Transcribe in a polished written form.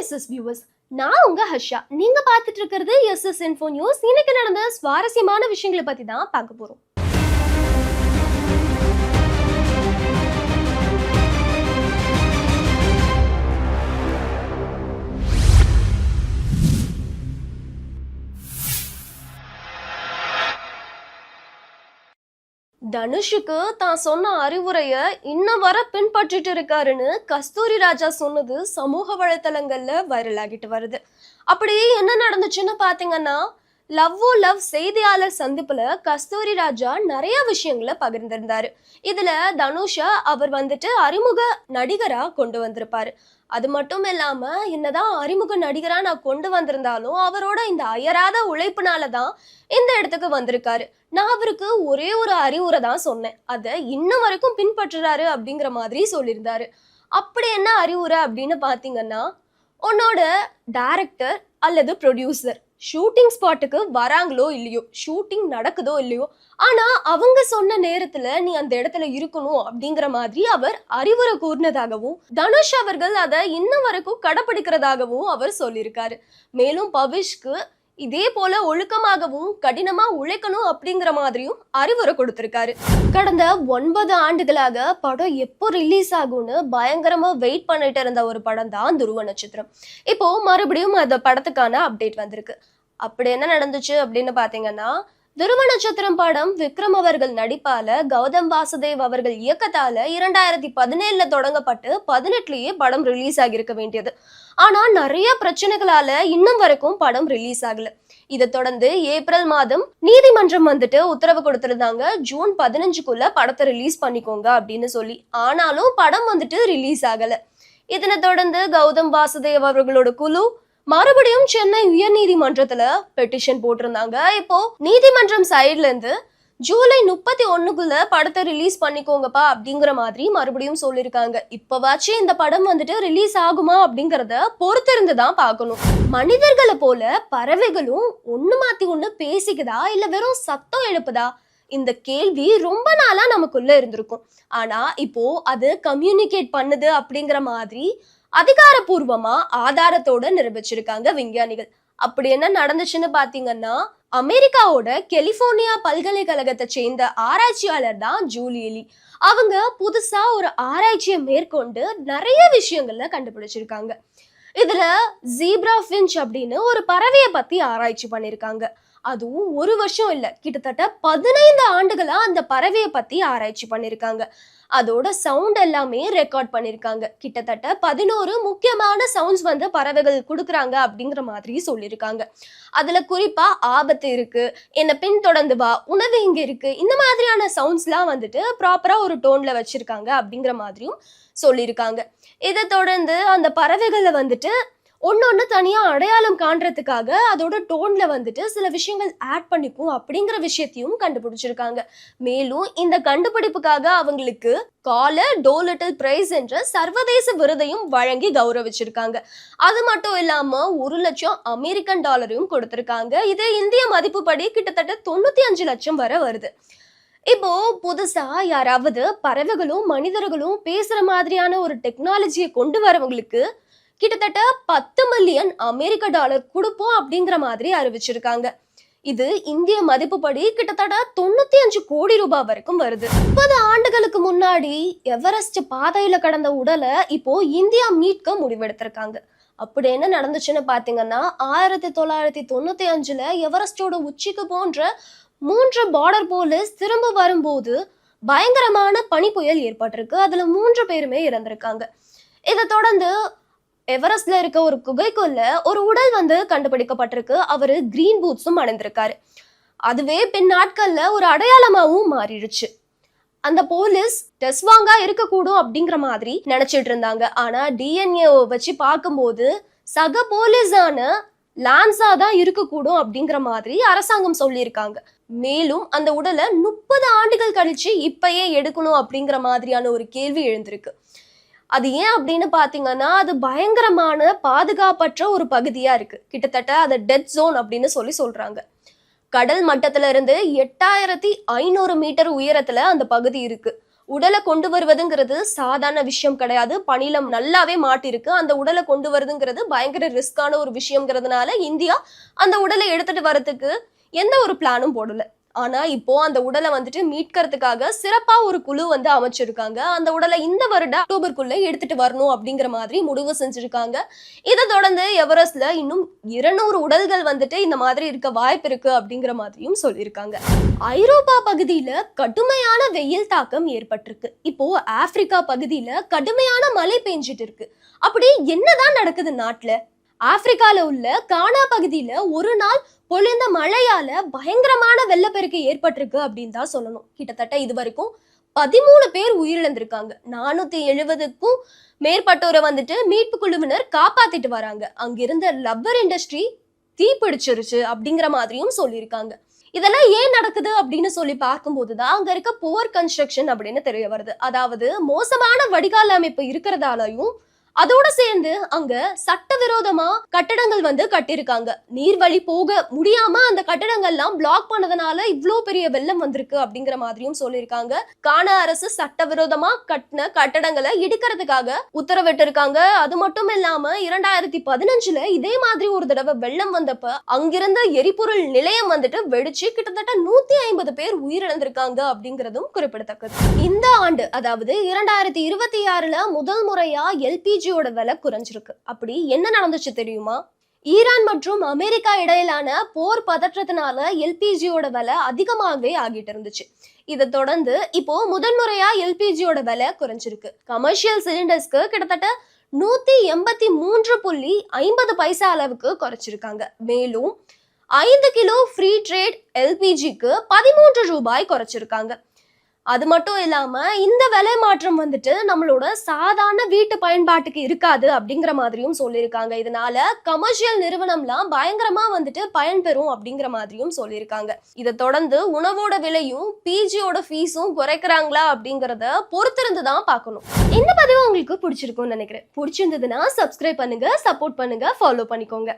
SS viewers, நான் உங்க ஹர்ஷா. நீங்க பார்த்துட்டு இருக்கிறது எஸ்எஸ் இன்ஃபோ நியூஸ். இன்னைக்கு நடந்த சுவாரஸ்யமான விஷயங்களை பத்தி தான் பார்க்க போறோம். தனுஷுக்கு தான் சொன்ன அறிவுரைய இன்னும் வர பின்பற்றிட்டு இருக்காருன்னு கஸ்தூரி ராஜா சொன்னது சமூக வலைத்தளங்கள்ல வைரல் ஆகிட்டு வருது. அப்படி என்ன நடந்துச்சுன்னு பாத்தீங்கன்னா, லவ் செய்தியாளர் சந்திப்புல கஸ்தூரி ராஜா நிறைய விஷயங்களை பகிர்ந்திருந்தாரு. இதுல தனுஷா அவர் வந்துட்டு அறிமுக நடிகரா கொண்டு வந்திருப்பாரு. அது மட்டும் இல்லாம, என்னதான் அறிமுக நடிகரா நான் கொண்டு வந்திருந்தாலும் அவரோட இந்த அயராத உழைப்புனாலதான் இந்த இடத்துக்கு வந்திருக்காரு. நான் அவருக்கு ஒரே ஒரு அறிவுரை தான் சொன்னேன், அதை இன்னும் வரைக்கும் பின்பற்றுறாரு அப்படிங்கிற மாதிரி சொல்லியிருந்தாரு. அப்படி என்ன அறிவுரை அப்படின்னு பாத்தீங்கன்னா, உன்னோட டைரக்டர் அல்லது ப்ரொடியூசர் ஷூட்டிங் ஸ்பாட்டுக்கு வராங்களோ இல்லையோ, ஷூட்டிங் நடக்குதோ இல்லையோ, ஆனா அவங்க சொன்ன நேரத்துல நீ அந்த இடத்துல இருக்கணும் அப்படிங்கிற மாதிரி அவர் அறிவுரை கூறினதாகவும், தனுஷ் அவர்கள் அதை இன்னும் வரைக்கும் கடைபிடிக்கிறதாகவும் அவர் சொல்லியிருக்காரு. மேலும் பவிஷ்க்கு இதே போல ஒழுக்கமாகவும் கடினமா உழைக்கணும் அப்படிங்கிற மாதிரியும் அறிவுரை கொடுத்திருக்காரு. கடந்த 9 ஆண்டுகளாக படம் எப்போ ரிலீஸ் ஆகும்னு பயங்கரமா வெயிட் பண்ணிட்டு இருந்த ஒரு படம் தான் துருவ நட்சத்திரம். இப்போ மறுபடியும் அந்த படத்துக்கான அப்டேட் வந்திருக்கு. அப்படி என்ன நடந்துச்சு அப்படின்னு பாத்தீங்கன்னா, துருவ நட்சத்திரம் படம் விக்ரம் அவர்கள் நடிப்பால, கௌதம் வாசுதேவ் அவர்கள் இயக்கத்தால 2017 தொடங்கப்பட்டு 18லயே படம் ரிலீஸ் ஆகியிருக்க வேண்டியது. ஆனா நிறைய பிரச்சனைகளால இன்னும் வரைக்கும் படம் ரிலீஸ் ஆகல. இதை தொடர்ந்து ஏப்ரல் மாதம் நீதிமன்றம் வந்துட்டு உத்தரவு கொடுத்திருந்தாங்க, ஜூன் 15க்குள்ள படத்தை ரிலீஸ் பண்ணிக்கோங்க அப்படின்னு சொல்லி. ஆனாலும் படம் வந்துட்டு ரிலீஸ் ஆகல. இதனை தொடர்ந்து கௌதம் வாசுதேவ் அவர்களோட குழு மறுபடியும் சென்னை உயர் நீதிமன்றத்துல பெட்டிஷன் போட்டிருந்தாங்க. இப்போ நீதிமன்றம் சைட்ல இருந்து ஜூலை 31க்குள்ள படத்தை ரிலீஸ் பண்ணிக்கோங்கப்பா அப்படிங்கிற மாதிரி மறுபடியும் சொல்லியிருக்காங்க. இப்பவாச்சும் இந்த படம் வந்துட்டு ரிலீஸ் ஆகுமா அப்படிங்கிறத பொறுத்திருந்து தான் பார்க்கணும். மனிதர்களை போல பறவைகளும் ஒண்ணு மாத்தி ஒண்ணு பேசிக்குதா இல்ல வெறும் சத்தம் எழுப்புதா? இந்த கேள்வி ரொம்ப நாளா நமக்குள்ள இருந்திருக்கும். ஆனா இப்போ அது கம்யூனிகேட் பண்ணுது அப்படிங்கிற மாதிரி அதிகாரப்பூர்வமா ஆதாரத்தோட நிரூபிச்சிருக்காங்க விஞ்ஞானிகள். அப்படி என்ன நடந்துச்சுன்னு பாத்தீங்கன்னா, அமெரிக்காவோட கலிபோர்னியா பல்கலைக்கழகத்தை சேர்ந்த ஆராய்ச்சியாளர் தான் ஜூலியலி. அவங்க புதுசா ஒரு ஆராய்ச்சியை மேற்கொண்டு நிறைய விஷயங்கள்ல கண்டுபிடிச்சிருக்காங்க. இதுல ஜீப்ரா ஃபின்ச் அப்படின்னு ஒரு பறவையை பத்தி ஆராய்ச்சி பண்ணிருக்காங்க. அதுவும் ஒரு வருஷம் இல்ல, கிட்டத்தட்ட 15 ஆண்டுகளா அந்த பறவையை பத்தி ஆராய்ச்சி பண்ணிருக்காங்க. அதோட சவுண்ட் எல்லாமே ரெக்கார்ட் பண்ணிருக்காங்க. கிட்டத்தட்ட 11 முக்கியமான சவுண்ட்ஸ் வந்து பறவைகள் கொடுக்குறாங்க அப்படிங்கிற மாதிரி சொல்லியிருக்காங்க. அதுல குறிப்பா ஆபத்து இருக்கு, என்ன பின்தொடர்ந்து வா, உணவு இங்க இருக்கு, இந்த மாதிரியான சவுண்ட்ஸ்லாம் வந்துட்டு ப்ராப்பரா ஒரு டோன்ல வச்சிருக்காங்க அப்படிங்கிற மாதிரியும் சொல்லியிருக்காங்க. இதை தொடர்ந்து அந்த பறவைகளை வந்துட்டு ஒன்னொன்னு தனியா அடையாளம் காண்றதுக்காக அதோட டோன்ல வந்துட்டு சில விஷயங்கள் ஆட் பண்ணிக்கும் அப்படிங்கிற விஷயத்தையும் கண்டுபிடிச்சிருக்காங்க. மேலும் இந்த கண்டுபிடிப்புக்காக அவங்களுக்கு காலர் டோலிட்டில் பிரைஸ் என்ற சர்வதேச விருதையும் வழங்கி கௌரவிச்சிருக்காங்க. அது மட்டும் இல்லாம 1 லட்சம் அமெரிக்கன் டாலரையும் கொடுத்திருக்காங்க. இது இந்திய மதிப்புப்படி கிட்டத்தட்ட 95 லட்சம் வரை வருது. இப்போ புதுசா யாராவது பறவைகளும் மனிதர்களும் பேசுற மாதிரியான ஒரு டெக்னாலஜியை கொண்டு வரவங்களுக்கு கிட்டத்தட்ட 10 மில்லியன் அமெரிக்க டாலர் கொடுப்போம் அப்படிங்கிற மாதிரி அறிவிச்சிருக்காங்க. இது இந்திய மதிப்புப்படி கிட்டத்தட்ட 95 கோடி ரூபாய் வரைக்கும் வருது. 30 ஆண்டுகளுக்கு முன்னாடி எவரெஸ்ட் பாதையில கடந்த உடலை இப்போ இந்தியா மீட்க முடிவெடுத்திருக்காங்க. அப்படி என்ன நடந்துச்சுன்னு பாத்தீங்கன்னா, 1995ல எவரெஸ்டோட உச்சிக்கு போன்ற 3 பார்டர் போலீஸ் திரும்ப வரும்போது பயங்கரமான பனி புயல் ஏற்பட்டிருக்கு. அதுல 3 பேருமே இறந்திருக்காங்க. இதை தொடர்ந்து எவரெஸ்ட்ல இருக்க ஒரு குகைக்குள்ள ஒரு உடல் வந்து கண்டுபிடிக்கப்பட்டிருக்கு. அவரு கிரீன் பூட்ஸும் அணிந்திருக்காரு. அதுவே பின் நாட்கள்ல ஒரு அடையாளமாவும் மாறிடுச்சு. அந்த போலீஸ் டெஸ்வாங்கா இருக்கக்கூடும் அப்படிங்கிற மாதிரி நினைச்சிட்டு இருந்தாங்க. ஆனா டிஎன்ஏ வச்சு பார்க்கும்போது சக போலீஸான லான்ஸா தான் இருக்கக்கூடும் அப்படிங்கிற மாதிரி அரசாங்கம் சொல்லியிருக்காங்க. மேலும் அந்த உடலை 30 ஆண்டுகள் கழிச்சு இப்பயே எடுக்கணும் அப்படிங்கிற மாதிரியான ஒரு கேள்வி எழுந்திருக்கு. அது ஏன் அப்படின்னு பாத்தீங்கன்னா, அது பயங்கரமான பாதுகாப்பற்ற ஒரு பகுதியா இருக்கு. கிட்டத்தட்ட அது டெத் ஜோன் அப்படின்னு சொல்றாங்க. கடல் மட்டத்துல இருந்து 8500 மீட்டர் உயரத்துல அந்த பகுதி இருக்கு. உடலை கொண்டு வருவதுங்கிறது சாதாரண விஷயம் கிடையாது. பனில நல்லாவே மாட்டிருக்கு. அந்த உடலை கொண்டு வருதுங்கிறது பயங்கர ரிஸ்கான ஒரு விஷயம்ங்கிறதுனால இந்தியா அந்த உடலை எடுத்துட்டு வரதுக்கு எந்த ஒரு பிளானும் போடல. ஆனா இப்போ அந்த உடலை வந்துட்டு மீட்கிறதுக்காக சிறப்பா ஒரு குழு வந்து அமைச்சிருக்காங்க. அந்த உடலை இந்த வருட அக்டோபருக்குள்ள எடுத்துட்டு வரணும் அப்படிங்கிற மாதிரி முடிவு செஞ்சிருக்காங்க. இதை தொடர்ந்து எவரெஸ்ட்ல இன்னும் 200 உடல்கள் வந்துட்டு இந்த மாதிரி இருக்க வாய்ப்பு இருக்கு அப்படிங்கிற மாதிரியும் சொல்லியிருக்காங்க. ஐரோப்பா பகுதியில கடுமையான வெயில் தாக்கம் ஏற்பட்டிருக்கு. இப்போ ஆப்பிரிக்கா பகுதியில கடுமையான மழை பெஞ்சிட்டு இருக்கு. அப்படி என்னதான் நடக்குது நாட்டுல? ஆப்பிரிக்கால உள்ள கானா பகுதியில ஒரு நாள் பொழிந்த மழையால பயங்கரமான வெள்ளப்பெருக்கு ஏற்பட்டிருக்கு அப்படின்னு தான் சொல்லணும். கிட்டத்தட்ட இது வரைக்கும் 13 பேர் உயிரிழந்திருக்காங்க. 470க்கும் மேற்பட்டோரை வந்துட்டு மீட்பு குழுவினர் காப்பாத்திட்டு வராங்க. அங்கிருந்த ரப்பர் இண்டஸ்ட்ரி தீப்பிடிச்சிருச்சு அப்படிங்கிற மாதிரியும் சொல்லியிருக்காங்க. இதெல்லாம் ஏன் நடக்குது அப்படின்னு சொல்லி பார்க்கும்போதுதான் அங்க இருக்க புவர் கன்ஸ்ட்ரக்ஷன் அப்படின்னு தெரிய வருது. அதாவது மோசமான வடிகால் அமைப்பு இருக்கிறதாலையும் அதோட சேர்ந்து அங்க சட்டவிரோதமா கட்டடங்கள் வந்து கட்டியிருக்காங்க. நீர்வழி போக முடியாம அந்த கட்டடங்கள்லாம் பிளாக் பண்ணதுனால இவ்ளோ பெரிய வெள்ளம் வந்திருக்கு அப்படிங்கிற மாதிரியும் சொல்லியிருக்காங்க. கானா அரசு சட்டவிரோதமா கட்டின கட்டடங்களை இடிக்கிறதுக்காக உத்தரவிட்டு இருக்காங்க. அது மட்டும் இல்லாம 2015ல இதே மாதிரி ஒரு தடவை வெள்ளம் வந்தப்ப அங்கிருந்த எரிபொருள் நிலையம் வந்துட்டு வெடிச்சு கிட்டத்தட்ட 150 பேர் உயிரிழந்திருக்காங்க அப்படிங்கிறதும் குறிப்பிடத்தக்கது. இந்த ஆண்டு அதாவது 2026ல முதல் முறையா எல்பிஜியோட விலை குறைஞ்சிருக்கு. அப்படி என்ன நடந்துச்சு தெரியுமா? ஈரான் மற்றும் அமெரிக்கா இடையிலான போர் பதற்றத்தினால எல்பிஜியோட விலை அதிகமாகவே ஆகிட்டு இருந்துச்சு. இதை தொடர்ந்து இப்போ முதன்முறையா எல்பிஜியோட விலை குறைஞ்சிருக்கு. கமர்ஷியல் சிலிண்டர்ஸ்க்கு கிட்டத்தட்ட 183.50 பைசா அளவுக்கு குறைச்சிருக்காங்க. மேலும் 5 கிலோ ஃப்ரீ ட்ரேட் எல்பிஜிக்கு 13 ரூபாய் குறைச்சிருக்காங்க. அது மட்டும் இல்லாம இந்த விலை மாற்றம் வந்துட்டு நம்மளோட சாதாரண வீட்டு பயன்பாட்டுக்கு இருக்காது அப்படிங்கிற மாதிரியும் சொல்லியிருக்காங்க. இதனால கமர்ஷியல் நிறுவனம்லாம் பயங்கரமா வந்துட்டு பயன்பெறும் அப்படிங்கிற மாதிரியும் சொல்லியிருக்காங்க. இதை தொடர்ந்து உணவோட விலையும் பிஜியோட ஃபீஸும் குறைக்கிறாங்களா அப்படிங்கிறத பொறுத்திருந்து தான் பார்க்கணும். இந்த பதிவு உங்களுக்கு பிடிச்சிருக்கும்னு நினைக்கிறேன். பிடிச்சிருந்ததுன்னா சப்ஸ்கிரைப் பண்ணுங்க, சப்போர்ட் பண்ணுங்க, ஃபாலோ பண்ணிக்கோங்க.